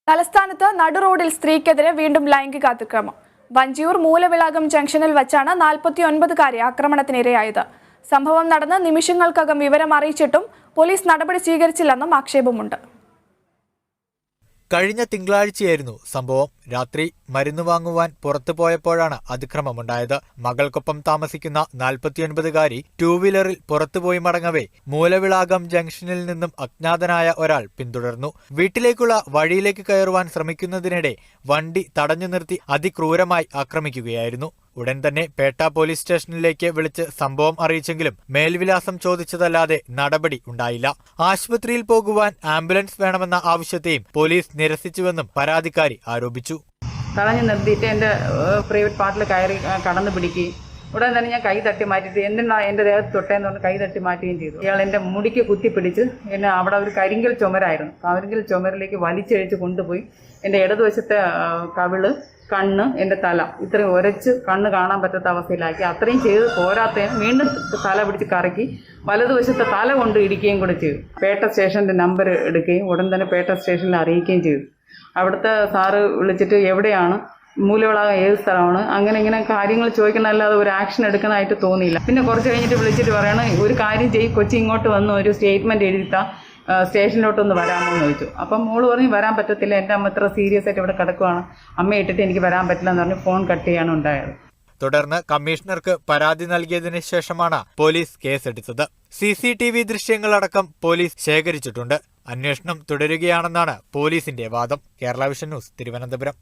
തലസ്ഥാനത്ത് നടുറോഡിൽ സ്ത്രീക്കെതിരെ വീണ്ടും ലൈംഗിക അതിക്രമം. വഞ്ചിയൂർ മൂലവിളാകം ജംഗ്ഷനിൽ വച്ചാണ് 49-കാരി ആക്രമണത്തിനിരയായത്. സംഭവം നടന്ന് നിമിഷങ്ങൾക്കകം വിവരം അറിയിച്ചിട്ടും പോലീസ് നടപടി സ്വീകരിച്ചില്ലെന്നും ആക്ഷേപമുണ്ട്. കഴിഞ്ഞ തിങ്കളാഴ്ചയായിരുന്നു സംഭവം. രാത്രി മരുന്ന് വാങ്ങുവാൻ പുറത്തു പോയപ്പോഴാണ് അതിക്രമമുണ്ടായത്. മകൾക്കൊപ്പം താമസിക്കുന്ന 49-കാരി ടൂ വീലറിൽ പുറത്തുപോയി മടങ്ങവേ മൂലവിളാകം ജംഗ്ഷനിൽ നിന്നും അജ്ഞാതനായ ഒരാൾ പിന്തുടർന്നു. വീട്ടിലേക്കുള്ള വഴിയിലേക്ക് കയറുവാൻ ശ്രമിക്കുന്നതിനിടെ വണ്ടി തടഞ്ഞു നിർത്തി അതിക്രൂരമായി ആക്രമിക്കുകയായിരുന്നു. ഉടൻ തന്നെ പേട്ട പോലീസ് സ്റ്റേഷനിലേക്ക് വിളിച്ച് സംഭവം അറിയിച്ചെങ്കിലും മേൽവിലാസം ചോദിച്ചതല്ലാതെ നടപടി ഉണ്ടായില്ല. ആശുപത്രിയിൽ പോകുവാൻ ആംബുലൻസ് വേണമെന്ന ആവശ്യത്തെയും പോലീസ് നിരസിച്ചുവെന്നും പരാതിക്കാരി ആരോപിച്ചു. തടഞ്ഞു നിർത്തിയിട്ട് എൻ്റെ പ്രൈവറ്റ് പാർട്ടിൽ കയറി കടന്നു പിടിക്കുകയും ഉടൻ തന്നെ ഞാൻ കൈ തട്ടി മാറ്റിയിട്ട് എന്തിനാ എൻ്റെ ദേഹത്ത് തൊട്ടേന്ന് പറഞ്ഞ് കൈ തട്ടി മാറ്റുകയും ചെയ്തു. ഇയാൾ എൻ്റെ മുടിക്ക് കുത്തിപ്പിടിച്ച് എന്നെ അവിടെ ഒരു കരിങ്കൽ ചുമരായിരുന്നു, കരിങ്കൽ ചുമരിലേക്ക് വലിച്ചഴിച്ച് കൊണ്ടുപോയി എൻ്റെ ഇടതുവശത്തെ കവിള്, കണ്ണ്, എൻ്റെ തല ഇത്രയും ഉരച്ച് കണ്ണ് കാണാൻ പറ്റാത്ത അവസ്ഥയിലാക്കി. അത്രയും ചെയ്ത് പോരാത്തതിന് വീണ്ടും തല പിടിച്ച് കറക്കി വലതുവശത്തെ തല കൊണ്ട് ഇടിക്കുകയും കൂടെ ചെയ്തു. പേട്ട സ്റ്റേഷൻ്റെ നമ്പർ എടുക്കുകയും ഉടൻ തന്നെ പേട്ട സ്റ്റേഷനിൽ അറിയിക്കുകയും ചെയ്തു. അവിടുത്തെ സാറ് വിളിച്ചിട്ട് എവിടെയാണ്, മൂലവിളാകം ഏത് സ്ഥലമാണ്, അങ്ങനെ ഇങ്ങനെ കാര്യങ്ങൾ ചോദിക്കണമല്ലാതെ ഒരു ആക്ഷൻ എടുക്കുന്നതായിട്ട് തോന്നിയില്ല. പിന്നെ കുറച്ച് കഴിഞ്ഞിട്ട് വിളിച്ചിട്ട് പറയണം, ഒരു കാര്യം ചെയ്യും, കൊച്ചി ഇങ്ങോട്ട് വന്ന് ഒരു സ്റ്റേറ്റ്മെൻറ്റ് എഴുതിത്താ, സ്റ്റേഷനിലോട്ടൊന്ന് വരാമോ എന്ന് ചോദിച്ചു. അപ്പം മോള് പറഞ്ഞു വരാൻ പറ്റത്തില്ല, എൻ്റെ അമ്മ ഇത്ര സീരിയസ് ആയിട്ട് ഇവിടെ കിടക്കുവാണ്, അമ്മയെ ഇട്ടിട്ട് എനിക്ക് വരാൻ പറ്റില്ല എന്ന് പറഞ്ഞ് ഫോൺ കട്ട് ചെയ്യാണ് ഉണ്ടായത്. തുടർന്ന് കമ്മീഷണർക്ക് പരാതി നൽകിയതിനു ശേഷമാണ് പോലീസ് കേസെടുത്തത്. CCTV ദൃശ്യങ്ങളടക്കം പോലീസ് ശേഖരിച്ചിട്ടുണ്ട്. അന്വേഷണം തുടരുകയാണെന്നാണ് പോലീസിന്റെ വാദം. Kerala vision news, Thiruvananthapuram.